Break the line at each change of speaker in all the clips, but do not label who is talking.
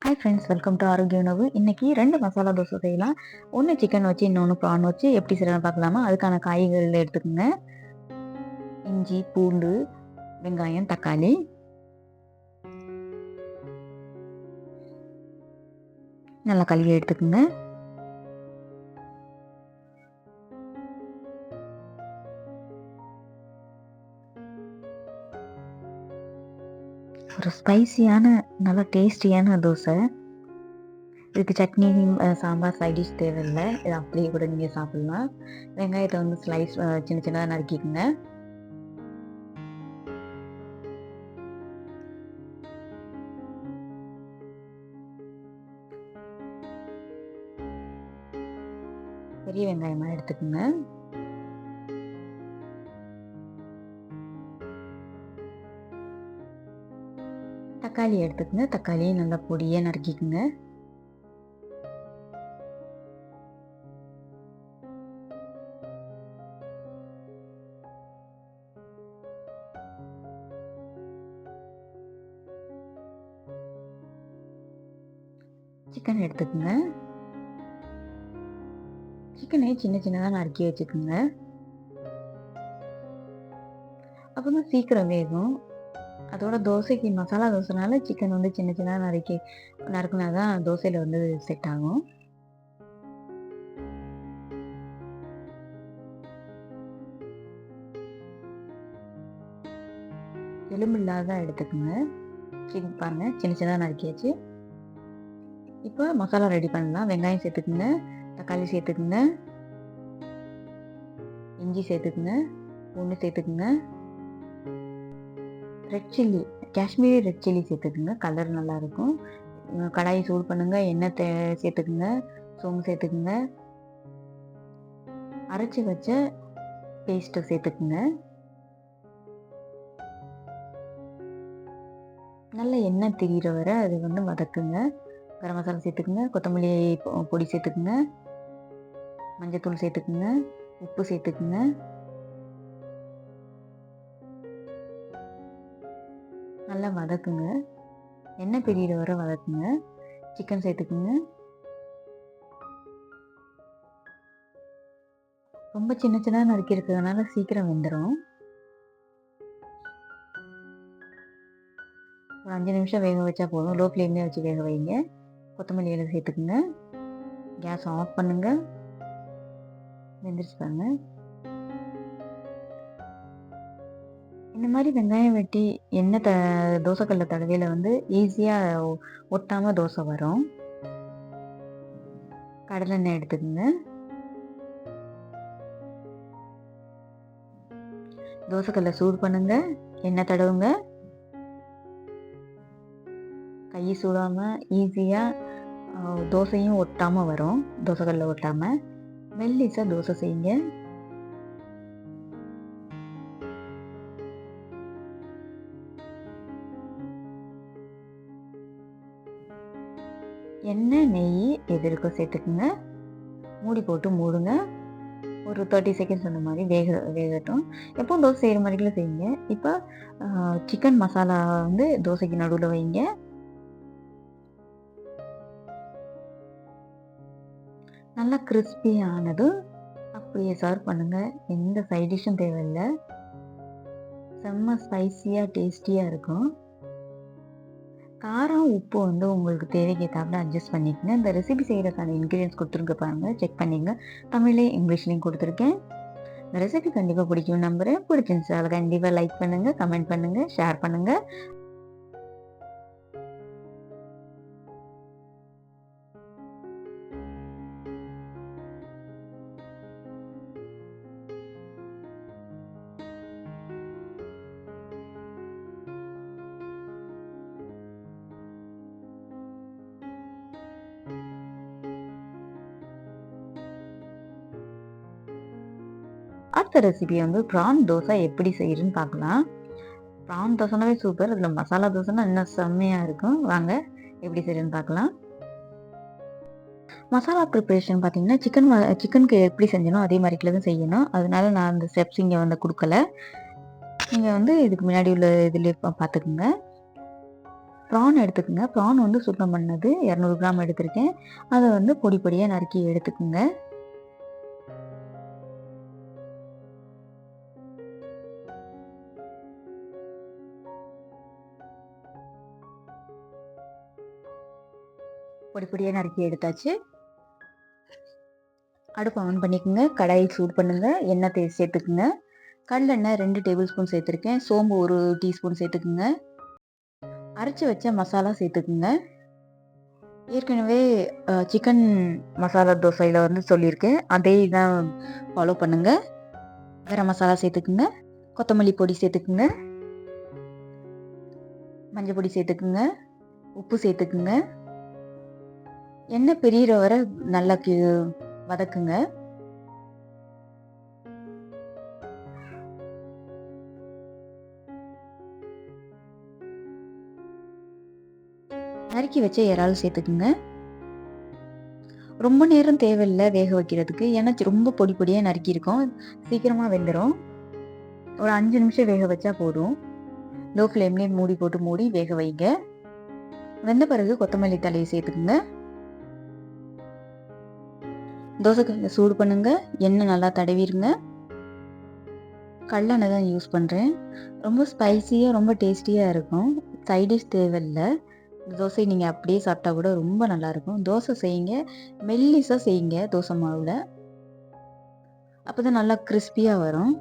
Hi friends, welcome to ஆரோக்கிய உணவு. இன்னைக்கு 2 மசாலா தோசை செய்யலாம். ஒன்று சிக்கன் வச்சு, இன்னொன்று ப்ரான் வச்சு எப்படி செய்யலாம் பார்க்கலாமா? அதுக்கான காய்கறிகள் எடுத்துக்கோங்க. இஞ்சி, பூண்டு, வெங்காயம், தக்காளி. நல்லா கழுவி எடுத்துக்கோங்க. ஒரு ஸ்பைசியான நல்லா டேஸ்டியான தோசை. இதுக்கு சட்னி, சாம்பார், சைட் டிஷ் தேவையில்லை. இது அப்படியே கூட நீங்கள் சாப்பிட்லாம். வெங்காயத்தை வந்து ஸ்லைஸ் சின்ன சின்னதாக நறுக்கிக்கோங்க. பெரிய வெங்காயமாக எடுத்துக்கோங்க. தக்காளி எடுத்துக்கோங்க. தக்காளியை நல்லா பொடியாக நறுக்கிக்கோங்க. சிக்கன் எடுத்துக்கோங்க. சிக்கனை சின்ன சின்னதாக நறுக்கி வச்சுக்கோங்க. அப்போ தான் சீக்கிரம் வேகும். அதோட தோசைக்கு மசாலா தோசைனால சிக்கன் வந்து சின்ன சின்னதாக நறுக்குனா தான் தோசையில் வந்து செட் ஆகும். எலும்பு இல்லாத எடுத்துக்கோங்க. சிக்கன் பாருங்கள், சின்ன சின்னதாக நறுக்கியாச்சு. இப்போ மசாலா ரெடி பண்ணலாம். வெங்காயம் சேர்த்துக்குங்க, தக்காளி சேர்த்துக்குங்க, இஞ்சி சேர்த்துக்குங்க, பூண்டு சேர்த்துக்குங்க, red chilli, Kashmiri red chilli சேர்த்துக்குங்க. கலர் நல்லாயிருக்கும். கடாயை சூடு பண்ணுங்கள். எண்ணெய் சேர்த்துக்குங்க, சோம்பு சேர்த்துக்குங்க, அரைச்சி வச்ச பேஸ்ட்டை சேர்த்துக்குங்க. நல்ல எண்ணெய் திரிகிற வரை அது வந்து வதக்குங்க. கரம் மசாலா சேர்த்துக்குங்க, கொத்தமல்லி பொடி சேர்த்துக்குங்க, மஞ்சத்தூள் சேர்த்துக்குங்க, உப்பு சேர்த்துக்குங்க. நல்லா வதக்குங்க. எண்ணெய் பிரிகிற வரை வதக்குங்க. சிக்கன் சேர்த்துக்குங்க. ரொம்ப சின்ன சின்னதாக நறுக்கி இருக்கிறதுனால சீக்கிரம் வெந்துடும். ஒரு 5 நிமிஷம் வேக வச்சா போதும். லோ ஃப்ளேம்லேயே வச்சு வேக வைங்க. கொத்தமல்லி இலை சேர்த்துக்குங்க. கேஸ் ஆஃப் பண்ணுங்க. வெந்துருச்சு பாருங்க. இந்த மாதிரி வெங்காயம் வெட்டி எண்ணெய் தோசைக்கல்ல தடவையில் வந்து ஈஸியாக ஒட்டாமல் தோசை வரும். கடலெண்ணெய் எடுத்துக்கோங்க. தோசைக்கல்ல சூடு பண்ணுங்க. எண்ணெய் தடவுங்க. கை சூடாமல் ஈஸியாக தோசையும் ஒட்டாமல் வரும். தோசைக்கல்ல ஒட்டாமல் மெல்லிசாக தோசை செய்யுங்க. எண்ணெய், நெய் எது இருக்கோ சேர்த்துக்குங்க. மூடி போட்டு மூடுங்க. ஒரு 30 செகண்ட்ஸ் அந்த மாதிரி வேகட்டும். எப்போவும் தோசை செய்கிற மாதிரிக்குள்ள செய்யுங்க. இப்போ சிக்கன் மசாலா வந்து தோசைக்கு நடுவில் வைங்க. நல்லா கிறிஸ்பியானதும் அப்படியே சர்வ் பண்ணுங்கள். எந்த சைட் டிஷ்ஷும் தேவையில்லை. செம்ம ஸ்பைசியாக டேஸ்டியாக இருக்கும். காரம், உப்பு வந்து உங்களுக்கு தேவைக்கு ஏற்றாப்புல அட்ஜஸ்ட் பண்ணிக்கங்க. இந்த ரெசிபி செய்கிறதுக்கான இன்க்ரீடியன்ஸ் கொடுத்துருக்க பாருங்கள், செக் பண்ணிங்க. தமிழ்லேயும் இங்கிலீஷ்லேயும் கொடுத்துருக்கேன். இந்த ரெசிபி கண்டிப்பாக பிடிக்கும் நம்புகிறேன். பிடிச்சிருந்துச்சு அதை கண்டிப்பாக லைக் பண்ணுங்கள், கமெண்ட் பண்ணுங்கள், ஷேர் பண்ணுங்கள். அடுத்த ரெசிபி வந்து ப்ரான் தோசை எப்படி செய்யுதுன்னு பார்க்கலாம். ப்ரான் தோசைனாவே சூப்பர். அதில் மசாலா தோசைனா இன்னும் செம்மையாக இருக்கும். வாங்க எப்படி செய்யுதுன்னு பார்க்கலாம். மசாலா ப்ரிப்ரேஷன் பார்த்தீங்கன்னா சிக்கனுக்கு எப்படி செஞ்சனோ அதே மாதிரிக்குள்ள தான் செய்யணும். அதனால நான் அந்த ஸ்டெப்ஸ் இங்கே வந்து கொடுக்கல. நீங்கள் வந்து இதுக்கு முன்னாடி உள்ள இதில் பார்த்துக்குங்க. ப்ரான் எடுத்துக்கோங்க. ப்ரான் வந்து சுத்தம் பண்ணது 200 கிராம் எடுத்திருக்கேன். அதை வந்து பொடி பொடியாக நறுக்கி எடுத்துக்கோங்க. பொடி பொடியாக நறுக்கி எடுத்தாச்சு. அடுப்பை ஆன் பண்ணிக்கோங்க. கடாயை சூடு பண்ணுங்க. எண்ணெய் சேர்த்துக்குங்க. கடலெண்ணெய் 2 டேபிள் ஸ்பூன் சேர்த்துருக்கேன். சோம்பு 1 டீஸ்பூன் சேர்த்துக்குங்க. அரைச்சி வச்ச மசாலா சேர்த்துக்குங்க. ஏற்கனவே சிக்கன் மசாலா தோசையில் வந்து சொல்லியிருக்கேன், அதே தான் ஃபாலோ பண்ணுங்க. கரம் மசாலா சேர்த்துக்குங்க. கொத்தமல்லி பொடி சேர்த்துக்குங்க. மஞ்சள் பொடி சேர்த்துக்குங்க. உப்பு சேர்த்துக்குங்க. எண்ணெய் பிரியிற வரை நல்லா வதக்குங்க. நறுக்கி வச்ச இறால் சேர்த்துக்குங்க. ரொம்ப நேரம் தேவையில்லை வேக வைக்கிறதுக்கு, ஏன்னா ரொம்ப பொடி பொடியாக நறுக்கியிருக்கோம், சீக்கிரமாக வெந்துடும். ஒரு 5 நிமிஷம் வேக வச்சா போதும். லோ ஃப்ளேம்லேயே மூடி வேக வைங்க. வெந்த பிறகு கொத்தமல்லி தழையை சேர்த்துக்குங்க. தோசைக்கல்லை சூடு பண்ணுங்க. எண்ணெய் நல்லா தடவிடுங்க. கடலெண்ணெய் தான் யூஸ் பண்ணுறேன். ரொம்ப ஸ்பைசியாக ரொம்ப டேஸ்டியாக இருக்கும். சைடிஷ் தேவையில்லை. இந்த தோசை நீங்கள் அப்படியே சாப்பிட்டா கூட ரொம்ப நல்லாயிருக்கும். தோசை செய்யுங்க, மெல்லிசாக செய்யுங்க தோசை மாவில், அப்போ தான் நல்லா கிறிஸ்பியாக வரும்.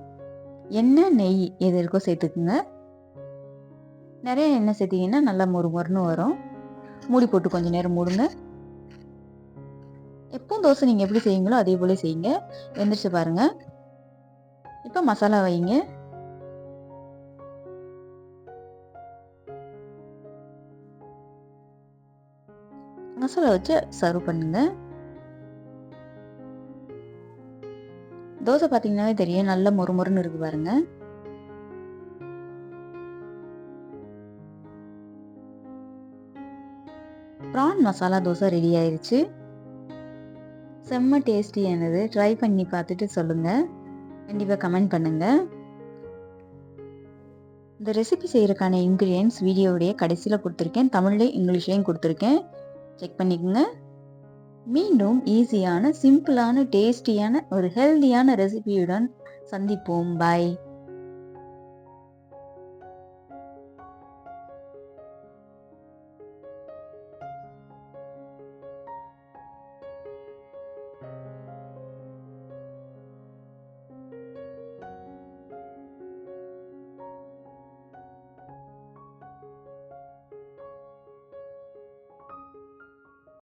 எண்ணெய் நெய் எது இருக்கோ சேர்த்துக்குங்க. நிறைய எண்ணெய் சேர்த்திங்கன்னா நல்லா மொறுன்னு வரும். மூடி போட்டு கொஞ்சம் நேரம் மூடுங்க. எப்பவும் தோசை நீங்கள் எப்படி செய்வீங்களோ அதே போல் செய்யுங்க. வெந்துருச்சு பாருங்கள். இப்போ மசாலா வைங்க. மசாலா வச்சு சர்வ் பண்ணுங்க. தோசை பார்த்தீங்கன்னாவே தெரியும், நல்ல மொறுன்னு இருக்கு பாருங்க. ப்ரான் மசாலா தோசை ரெடி ஆயிருச்சு. செம்ம டேஸ்டியானது. ட்ரை பண்ணி பார்த்துட்டு சொல்லுங்கள். கண்டிப்பாக கமெண்ட் பண்ணுங்கள். இந்த ரெசிபி செய்கிறதுக்கான இன்க்ரீடியன்ட்ஸ் வீடியோவுடைய கடைசியில் கொடுத்துருக்கேன். தமிழ்லேயும் இங்கிலீஷ்லேயும் கொடுத்துருக்கேன். செக் பண்ணிக்கோங்க. மீண்டும் ஈஸியான, சிம்பிளான, டேஸ்டியான ஒரு ஹெல்தியான ரெசிபியுடன் சந்திப்போம். பாய்.